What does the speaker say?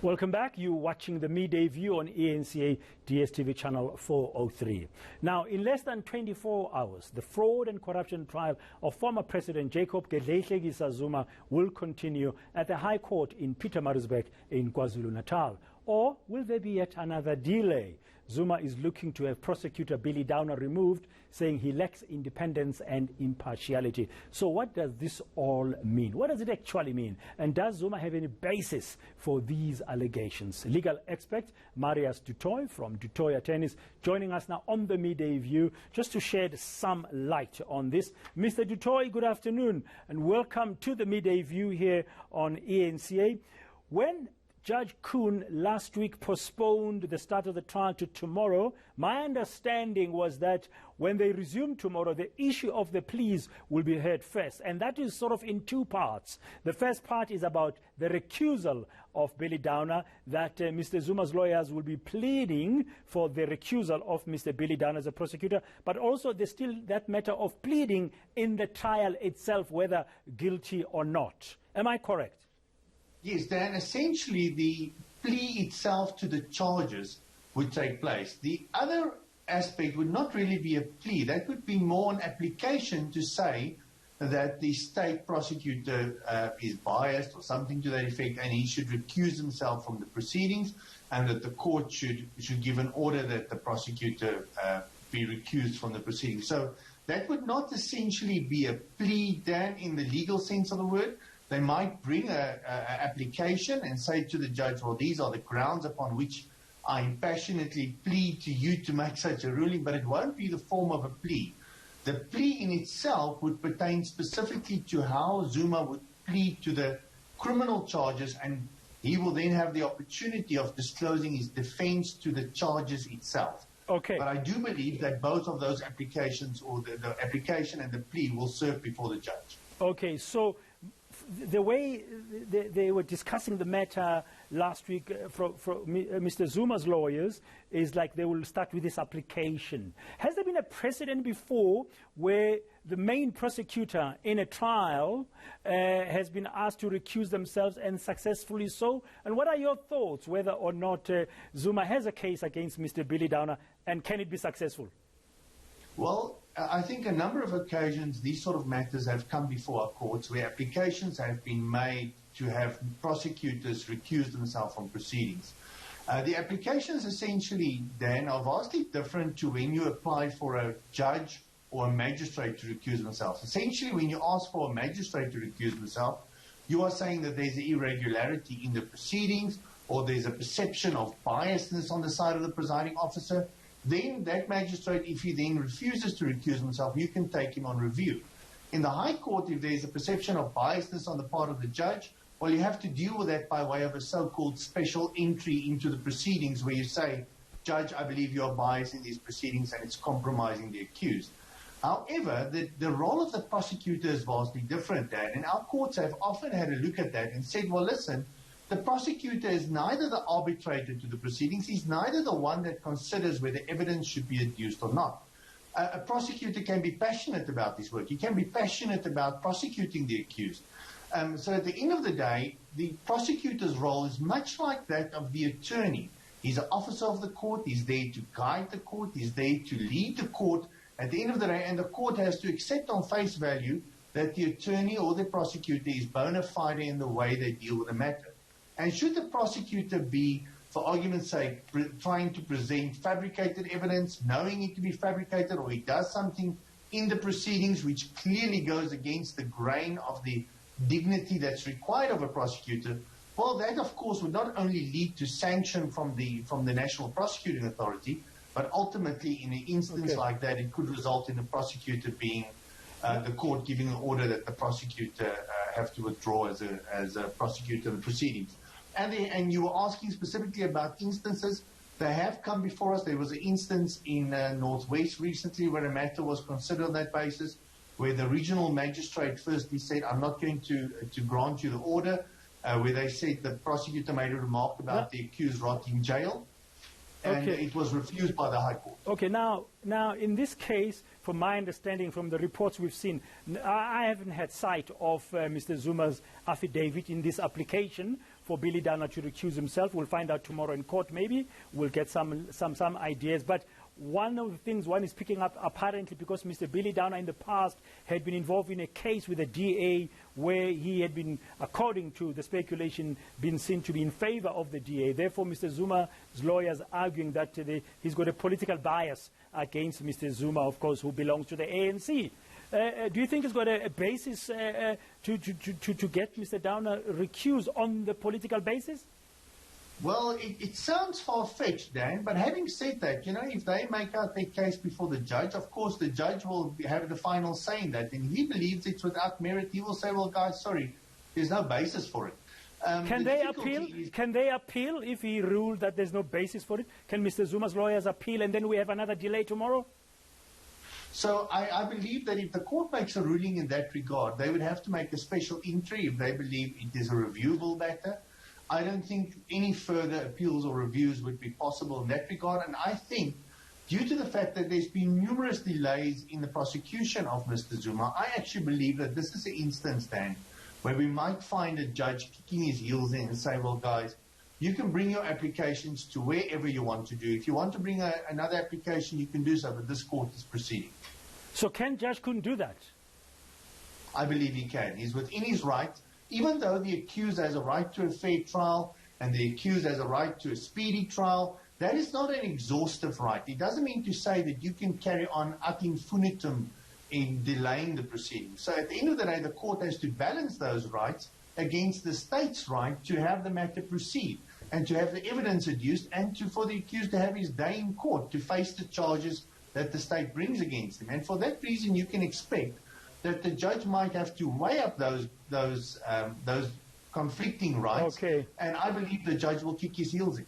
Welcome back. You're watching the Midday View on ENCA DSTV channel 403. Now, in less than 24 hours, the fraud and corruption trial of former President Jacob Zuma will continue at the High Court in Pietermaritzburg in KwaZulu-Natal. Or will there be yet another delay? Zuma is looking to have prosecutor Billy Downer removed, saying he lacks independence and impartiality. So what does this all mean? What does it actually mean? And does Zuma have any basis for these allegations? Legal expert Marius du Toit from Toit Attorneys joining us now on the Midday View just to shed some light on this. Mr. du Toit, good afternoon and welcome to the Midday View here on ENCA. When Judge Kuhn last week postponed the start of the trial to tomorrow, my understanding was that when they resume tomorrow, the issue of the pleas will be heard first. And that is sort of in two parts. The first part is about the recusal of Billy Downer, that Mr. Zuma's lawyers will be pleading for the recusal of Mr. Billy Downer as a prosecutor. But also there's still that matter of pleading in the trial itself, whether guilty or not. Am I correct? Yes, Dan, essentially the plea itself to the charges would take place. The other aspect would not really be a plea. That would be more an application to say that the state prosecutor is biased or something to that effect, and he should recuse himself from the proceedings, and that the court should give an order that the prosecutor be recused from the proceedings. So that would not essentially be a plea, Dan, in the legal sense of the word. They might bring an application and say to the judge, well, these are the grounds upon which I passionately plead to you to make such a ruling, but it won't be the form of a plea. The plea in itself would pertain specifically to how Zuma would plead to the criminal charges, and he will then have the opportunity of disclosing his defense to the charges itself. Okay. But I do believe that both of those applications, or the application and the plea, will serve before the judge. Okay, so the way they were discussing the matter last week from Mr. Zuma's lawyers is like they will start with this application. Has there been a precedent before where the main prosecutor in a trial has been asked to recuse themselves and successfully so? And what are your thoughts whether or not Zuma has a case against Mr. Billy Downer, and can it be successful? Well, I think a number of occasions these sort of matters have come before our courts where applications have been made to have prosecutors recuse themselves from proceedings. The applications essentially, Dan, are vastly different to when you apply for a judge or a magistrate to recuse themselves. Essentially, when you ask for a magistrate to recuse himself, you are saying that there's an irregularity in the proceedings, or there's a perception of biasness on the side of the presiding officer. Then that magistrate, if he then refuses to recuse himself, you can take him on review. In the High Court, if there's a perception of biasness on the part of the judge, well, you have to deal with that by way of a so-called special entry into the proceedings where you say, Judge, I believe you are biased in these proceedings and it's compromising the accused. However, the role of the prosecutor is vastly different, Dan, and our courts have often had a look at that and said, well, listen, the prosecutor is neither the arbitrator to the proceedings, he's neither the one that considers whether evidence should be adduced or not. A prosecutor can be passionate about his work. He can be passionate about prosecuting the accused. So at the end of the day, the prosecutor's role is much like that of the attorney. He's an officer of the court. He's there to guide the court. He's there to lead the court at the end of the day. And the court has to accept on face value that the attorney or the prosecutor is bona fide in the way they deal with the matter. And should the prosecutor be, for argument's sake, trying to present fabricated evidence, knowing it to be fabricated, or he does something in the proceedings which clearly goes against the grain of the dignity that's required of a prosecutor, well, that, of course, would not only lead to sanction from the National Prosecuting Authority, but ultimately, in an instance like that, it could result in the prosecutor being, the court giving an order that the prosecutor have to withdraw as a prosecutor in the proceedings. And you were asking specifically about instances. They have come before us. There was an instance in Northwest recently where a matter was considered on that basis, where the regional magistrate firstly said, I'm not going to grant you the order, where they said the prosecutor made a remark about the accused rotting jail, and it was refused by the High Court. Okay, now in this case, from my understanding from the reports we've seen, I haven't had sight of Mr. Zuma's affidavit in this application for Billy Downer to recuse himself. We'll find out tomorrow in court, maybe. We'll get some ideas. But one of the things one is picking up, apparently, because Mr. Billy Downer in the past had been involved in a case with the DA where he had been, according to the speculation, been seen to be in favor of the DA. Therefore, Mr. Zuma's lawyers arguing that he's got a political bias against Mr. Zuma, of course, who belongs to the ANC. Do you think it's got a basis to get Mr. Downer recused on the political basis? Well, it sounds far-fetched, Dan, but having said that, you know, if they make out their case before the judge, of course the judge will have the final say in that. And if he believes it's without merit, he will say, well, guys, sorry, there's no basis for it. Can they appeal? Can they appeal if he ruled that there's no basis for it? Can Mr. Zuma's lawyers appeal and then we have another delay tomorrow? So I believe that if the court makes a ruling in that regard, they would have to make a special entry if they believe it is a reviewable matter. I don't think any further appeals or reviews would be possible in that regard. And I think, due to the fact that there's been numerous delays in the prosecution of Mr. Zuma, I actually believe that this is an instance, Dan, where we might find a judge kicking his heels in and say, well, guys, you can bring your applications to wherever you want to do. If you want to bring another application, you can do so, but this court is proceeding. So Ken Judge couldn't do that? I believe he can. He's within his right. Even though the accused has a right to a fair trial and the accused has a right to a speedy trial, that is not an exhaustive right. It doesn't mean to say that you can carry on ad infinitum in delaying the proceedings. So at the end of the day, the court has to balance those rights against the state's right to have the matter proceed and to have the evidence adduced and for the accused to have his day in court to face the charges that the state brings against him. And for that reason, you can expect that the judge might have to weigh up those conflicting rights, okay. And I believe the judge will kick his heels in.